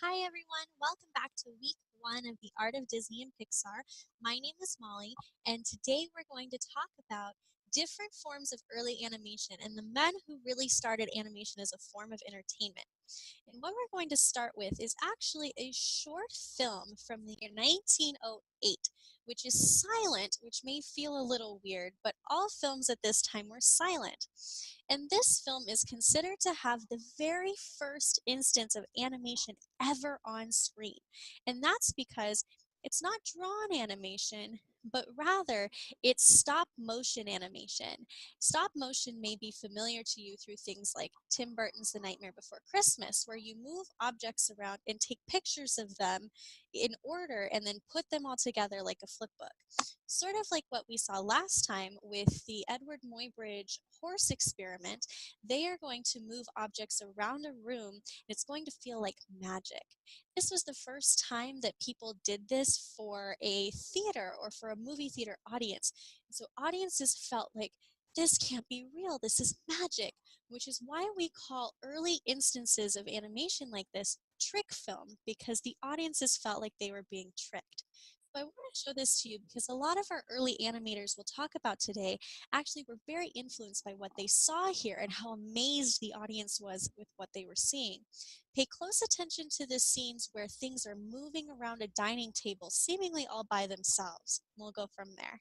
Hi, everyone. Welcome back to week one of the Art of Disney and Pixar. My name is Molly, and today we're going to talk about different forms of early animation and the men who really started animation as a form of entertainment. And what we're going to start with is actually a short film from the year 1908, which is silent, which may feel a little weird, but all films at this time were silent. And this film is considered to have the very first instance of animation ever on screen. And that's because it's not drawn animation, but rather it's stop motion animation. Stop motion may be familiar to you through things like Tim Burton's The Nightmare Before Christmas, where you move objects around and take pictures of them in order and then put them all together like a flip book. Sort of like what we saw last time with the Edward Muybridge horse experiment, they are going to move objects around a room and it's going to feel like magic. This was the first time that people did this for a theater or for a movie theater audience. And so audiences felt like this can't be real, this is magic, which is why we call early instances of animation like this trick film, because the audiences felt like they were being tricked. So I want to show this to you because a lot of our early animators we'll talk about today actually were very influenced by what they saw here and how amazed the audience was with what they were seeing. Pay close attention to the scenes where things are moving around a dining table, seemingly all by themselves. We'll go from there.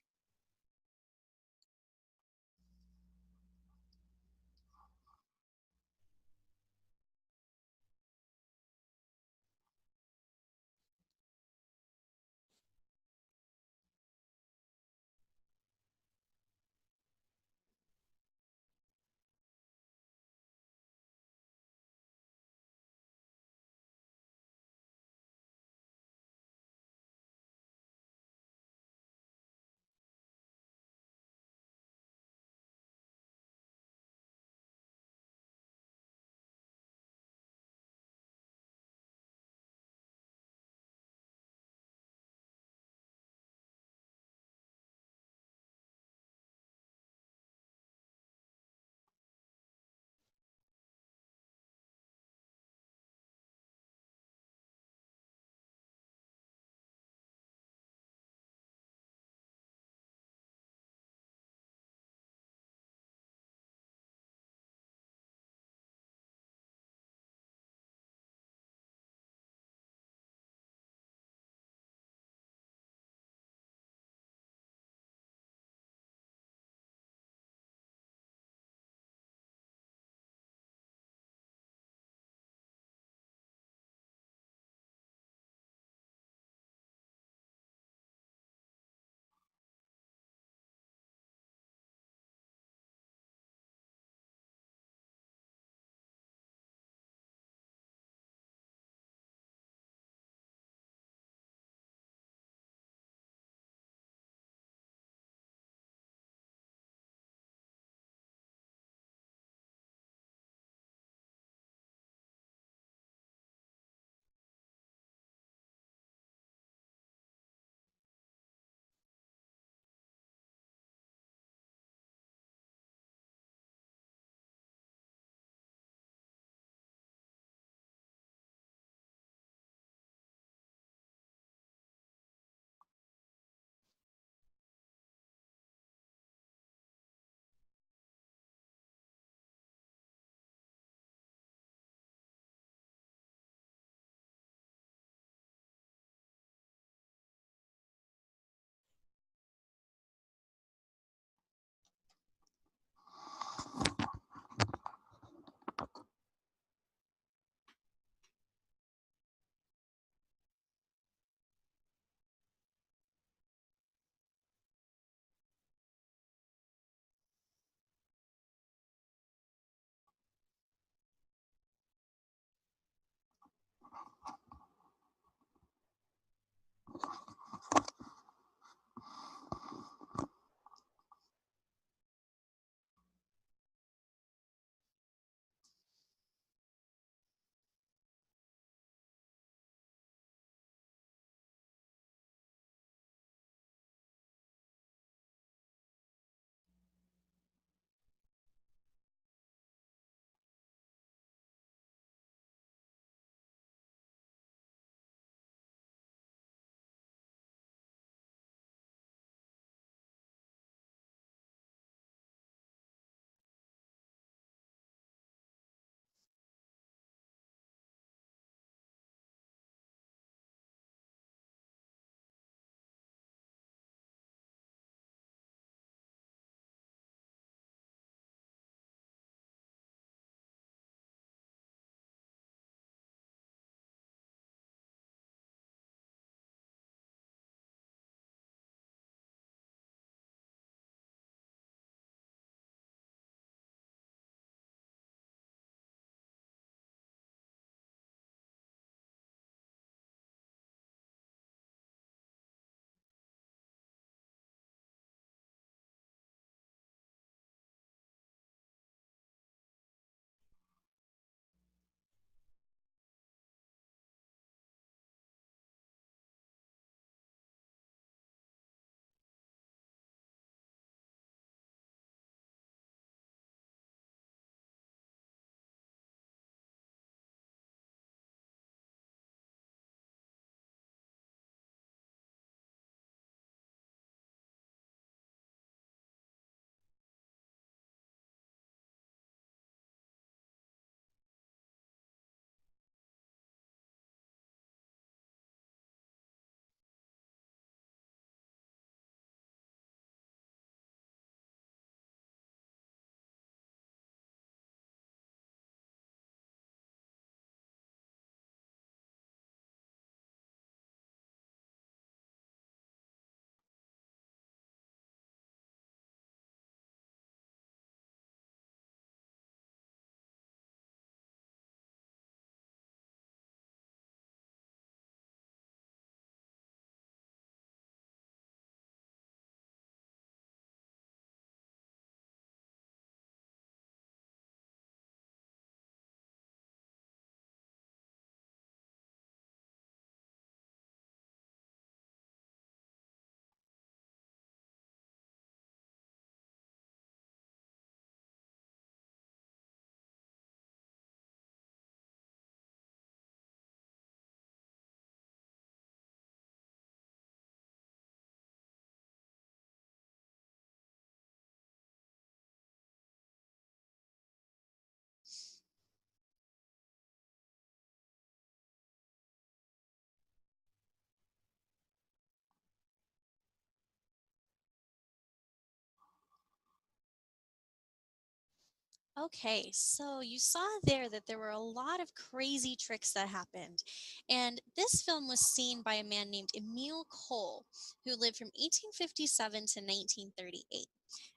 Okay, so you saw there that there were a lot of crazy tricks that happened. And this film was seen by a man named Emile Cole, who lived from 1857 to 1938.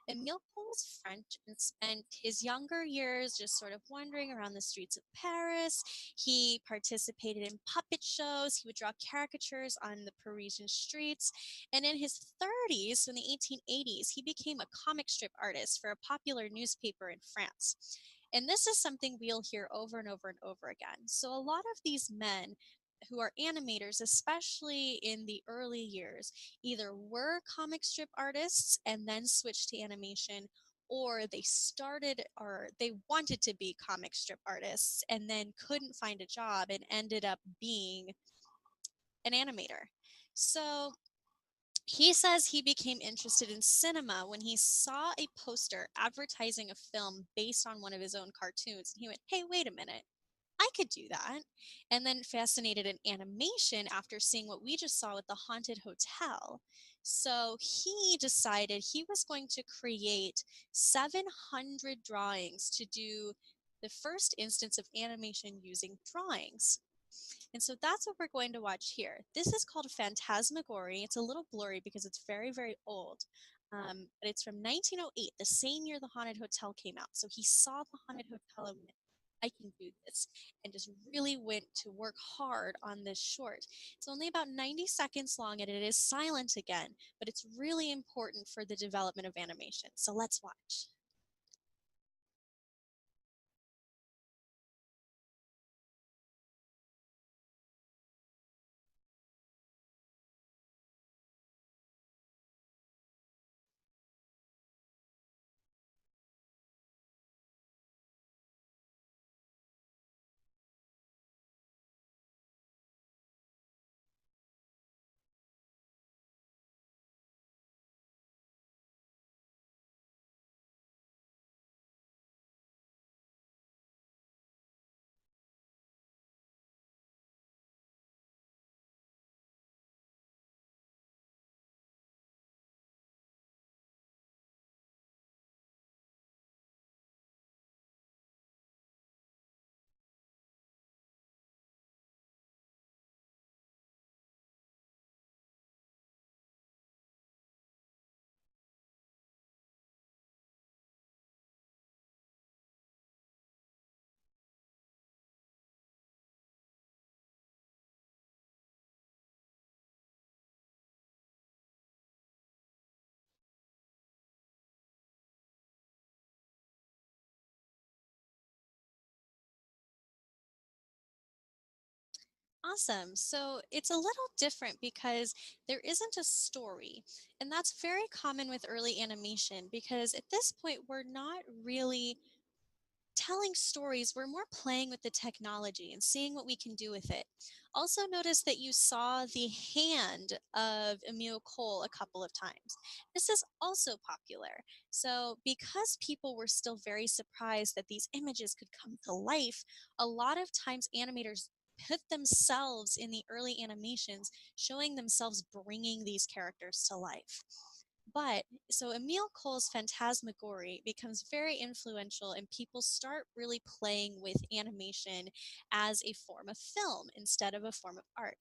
Emile Cole was French and spent his younger years just sort of wandering around the streets of Paris. He participated in puppet shows. He would draw caricatures on the Parisian streets. And in his 30s, so in the 1880s, he became a comic strip artist for a popular newspaper in France. And this is something we'll hear over and over and over again. So a lot of these men who are animators, especially in the early years, either were comic strip artists and then switched to animation, or they started or they wanted to be comic strip artists and then couldn't find a job and ended up being an animator. So he says he became interested in cinema when he saw a poster advertising a film based on one of his own cartoons. And he went, hey, wait a minute. I could do that. And then fascinated in animation after seeing what we just saw with the haunted hotel. So he decided he was going to create 700 drawings to do the first instance of animation using drawings. And so that's what we're going to watch here. This is called Phantasmagory. It's a little blurry because it's very, very old. But it's from 1908, the same year the Haunted Hotel came out. So he saw the Haunted Hotel and went, I can do this, and just really went to work hard on this short. It's only about 90 seconds long and it is silent again, but it's really important for the development of animation. So let's watch. Awesome. So it's a little different because there isn't a story. And that's very common with early animation because at this point, we're not really telling stories, we're more playing with the technology and seeing what we can do with it. Also, notice that you saw the hand of Emile Cole a couple of times. This is also popular. So, because people were still very surprised that these images could come to life, a lot of times animators put themselves in the early animations, showing themselves bringing these characters to life. But so Emile Cole's Phantasmagory becomes very influential, and people start really playing with animation as a form of film instead of a form of art.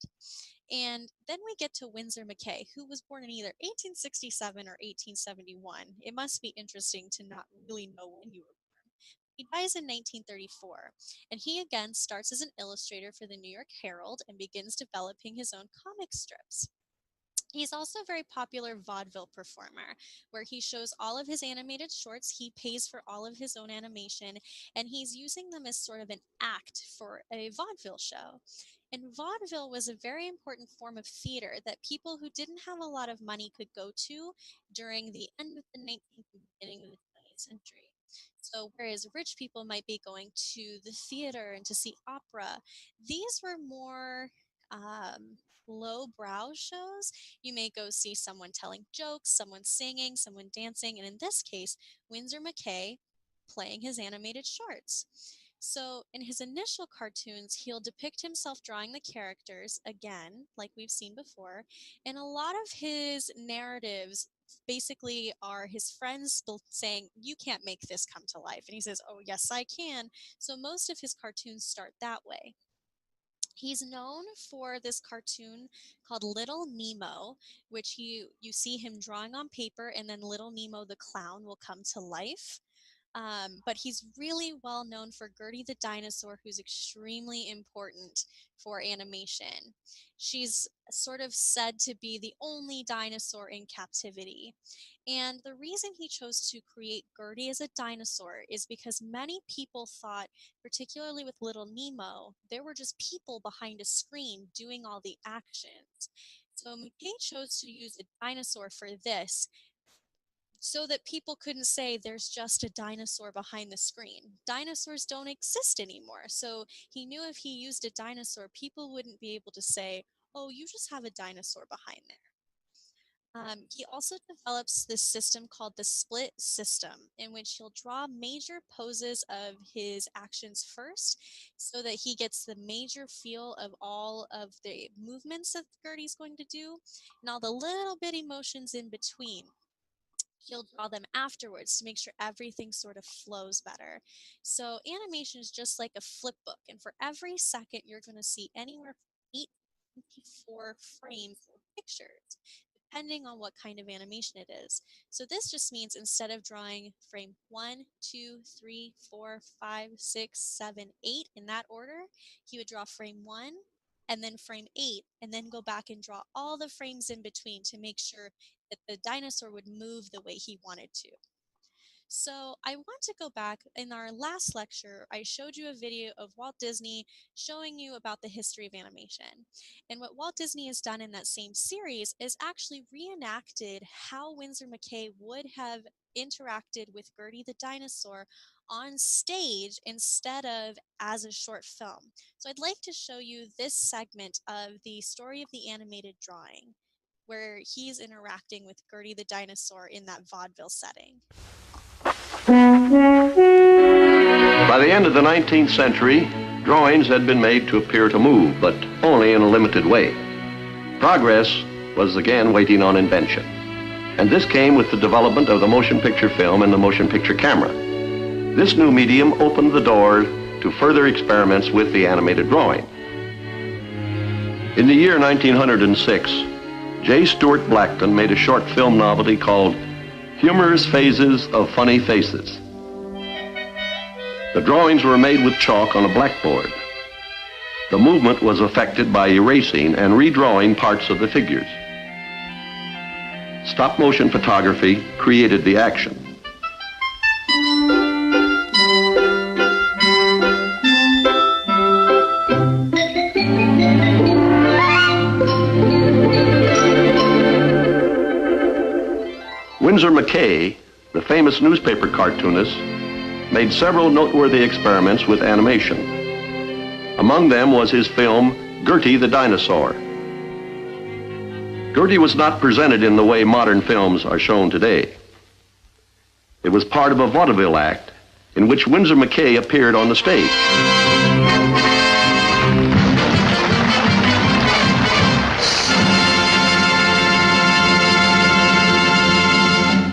And then we get to Winsor McCay, who was born in either 1867 or 1871. It must be interesting to not really know when you were born. He dies in 1934, and he again starts as an illustrator for the New York Herald and begins developing his own comic strips. He's also a very popular vaudeville performer where he shows all of his animated shorts. He pays for all of his own animation and he's using them as sort of an act for a vaudeville show. And vaudeville was a very important form of theater that people who didn't have a lot of money could go to during the end of the 19th and beginning of the 20th century. So, whereas rich people might be going to the theater and to see opera, these were more low-brow shows. You may go see someone telling jokes, someone singing, someone dancing, and in this case, Winsor McCay playing his animated shorts. So, in his initial cartoons, he'll depict himself drawing the characters again, like we've seen before, and a lot of his narratives basically are his friends saying, "You can't make this come to life." And he says, "Oh, yes, I can." So most of his cartoons start that way. He's known for this cartoon called Little Nemo, which you see him drawing on paper, and then Little Nemo the clown will come to life. But he's really well known for Gertie the dinosaur, who's extremely important for animation. She's sort of said to be the only dinosaur in captivity. And the reason he chose to create Gertie as a dinosaur is because many people thought, particularly with Little Nemo, there were just people behind a screen doing all the actions. So McKay chose to use a dinosaur for this so that people couldn't say there's just a dinosaur behind the screen. Dinosaurs don't exist anymore. So he knew if he used a dinosaur, people wouldn't be able to say, "Oh, you just have a dinosaur behind there." He also develops this system called the split system, in which he'll draw major poses of his actions first so that he gets the major feel of all of the movements that Gertie's going to do and all the little bitty motions in between. He'll draw them afterwards to make sure everything sort of flows better. So animation is just like a flip book, and for every second you're going to see anywhere from 8 to 24 frames or pictures, depending on what kind of animation it is. So this just means instead of drawing frame 1, 2, 3, 4, 5, 6, 7, 8 in that order, he would draw frame 1 and then frame 8, and then go back and draw all the frames in between to make sure that the dinosaur would move the way he wanted to. So I want to go back. In our last lecture, I showed you a video of Walt Disney showing you about the history of animation. And what Walt Disney has done in that same series is actually reenacted how Winsor McCay would have interacted with Gertie the dinosaur on stage instead of as a short film. So I'd like to show you this segment of the story of the animated drawing, where he's interacting with Gertie the dinosaur in that vaudeville setting. By the end of the 19th century, drawings had been made to appear to move, but only in a limited way. Progress was again waiting on invention, and this came with the development of the motion picture film and the motion picture camera. This new medium opened the door to further experiments with the animated drawing. In the year 1906, J. Stuart Blackton made a short film novelty called Humorous Phases of Funny Faces. The drawings were made with chalk on a blackboard. The movement was affected by erasing and redrawing parts of the figures. Stop-motion photography created the action. Winsor McCay, the famous newspaper cartoonist, made several noteworthy experiments with animation. Among them was his film, Gertie the Dinosaur. Gertie was not presented in the way modern films are shown today. It was part of a vaudeville act in which Winsor McCay appeared on the stage.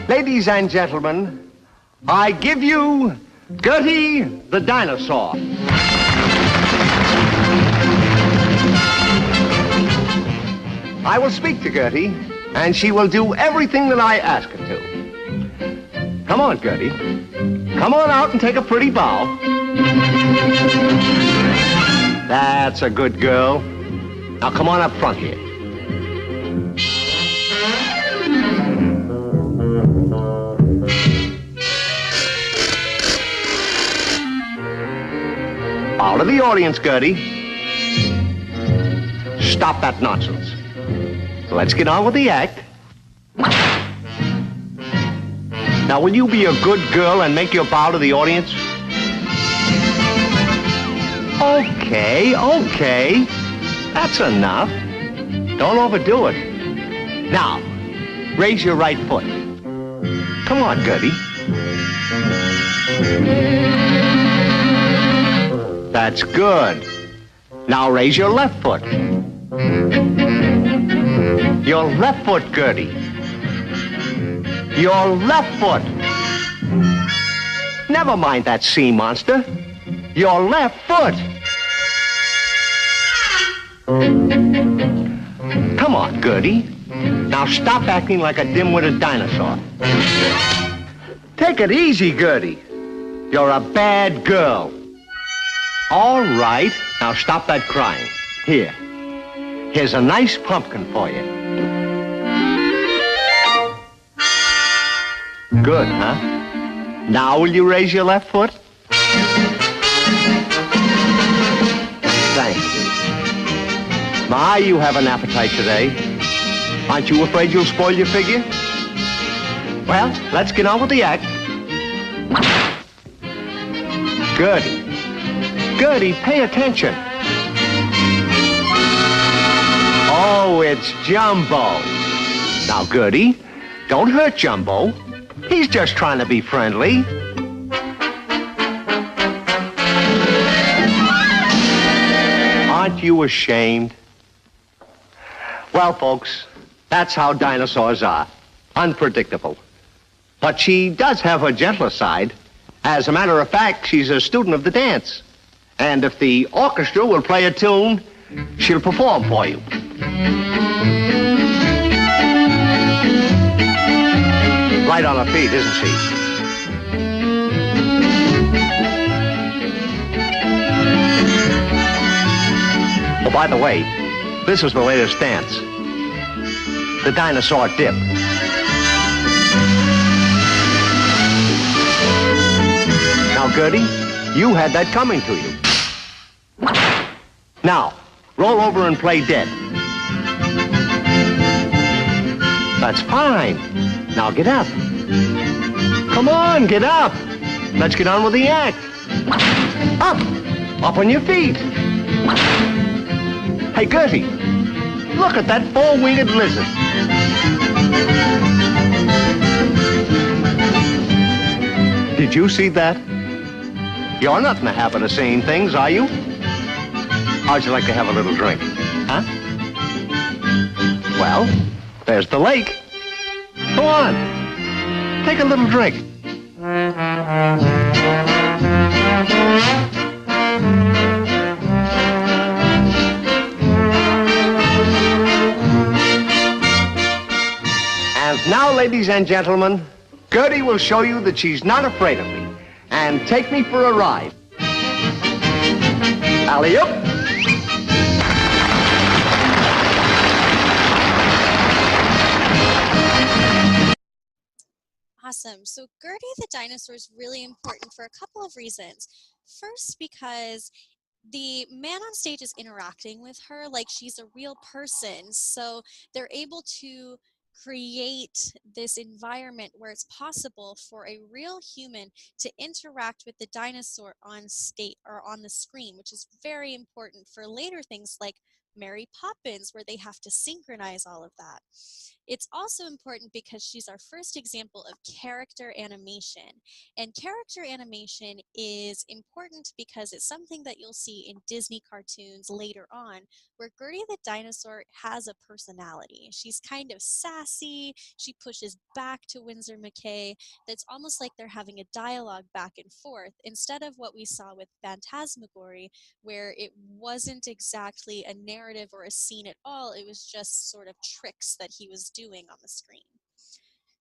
Ladies and gentlemen, I give you Gertie the Dinosaur. I will speak to Gertie, and she will do everything that I ask her to. Come on, Gertie. Come on out and take a pretty bow. That's a good girl. Now come on up front here. Bow to the audience, Gertie. Stop that nonsense. Let's get on with the act. Now, will you be a good girl and make your bow to the audience? Okay. That's enough. Don't overdo it. Now, raise your right foot. Come on, Gertie. That's good. Now raise your left foot. Your left foot, Gertie. Your left foot. Never mind that sea monster. Your left foot. Come on, Gertie. Now stop acting like a dim-witted dinosaur. Take it easy, Gertie. You're a bad girl. All right. Now stop that crying. Here. Here's a nice pumpkin for you. Good, huh? Now will you raise your left foot? Thank you. My, you have an appetite today. Aren't you afraid you'll spoil your figure? Well, let's get on with the act. Gertie. Gertie, pay attention. Oh, it's Jumbo. Now, Gertie, don't hurt Jumbo. He's just trying to be friendly. Aren't you ashamed? Well, folks, that's how dinosaurs are. Unpredictable. But she does have her gentler side. As a matter of fact, she's a student of the dance. And if the orchestra will play a tune, she'll perform for you. Right on her feet, isn't she? Oh, by the way, this is the latest dance. The dinosaur dip. Now, Gertie, you had that coming to you. Now, roll over and play dead. That's fine. Now get up. Come on, get up. Let's get on with the act. Up. Up on your feet. Hey, Gertie, look at that four-winged lizard. Did you see that? You're not in the habit of seeing things, are you? How'd you like to have a little drink? Huh? Well, there's the lake. Go on. Take a little drink. And now, ladies and gentlemen, Gertie will show you that she's not afraid of me. And take me for a ride. Alley-oop. Awesome. So Gertie the dinosaur is really important for a couple of reasons. First, because the man on stage is interacting with her like she's a real person. So they're able to create this environment where it's possible for a real human to interact with the dinosaur on state or on the screen, which is very important for later things like Mary Poppins, where they have to synchronize all of that. It's also important because she's our first example of character animation. And character animation is important because it's something that you'll see in Disney cartoons later on, where Gertie the dinosaur has a personality. She's kind of sassy. She pushes back to Winsor McCay. That's almost like they're having a dialogue back and forth instead of what we saw with Phantasmagory, where it wasn't exactly a narrative or a scene at all. It was just sort of tricks that he was doing on the screen.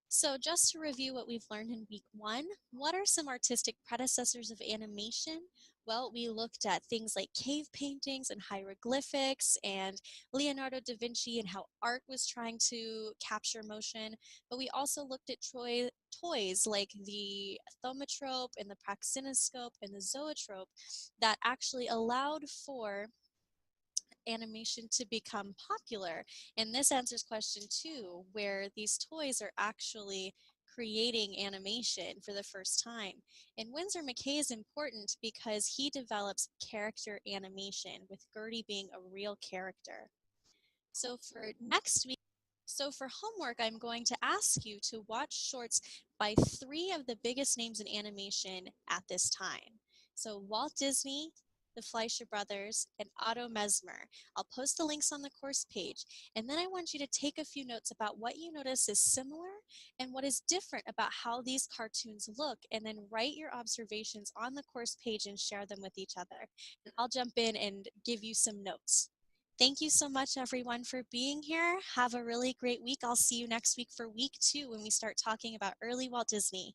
So just to review what we've learned in week 1, what are some artistic predecessors of animation? Well, we looked at things like cave paintings and hieroglyphics and Leonardo da Vinci and how art was trying to capture motion. But we also looked at toys like the thaumatrope and the praxinoscope and the zoetrope that actually allowed for animation to become popular. And this answers question 2, where these toys are actually creating animation for the first time. And Winsor McCay is important because he develops character animation, with Gertie being a real character. So for next week, so for homework, I'm going to ask you to watch shorts by 3 of the biggest names in animation at this time. So Walt Disney, the Fleischer Brothers, and Otto Mesmer. I'll post the links on the course page, and then I want you to take a few notes about what you notice is similar and what is different about how these cartoons look, and then write your observations on the course page and share them with each other. And I'll jump in and give you some notes. Thank you so much, everyone, for being here. Have a really great week. I'll see you next week for week 2 when we start talking about early Walt Disney.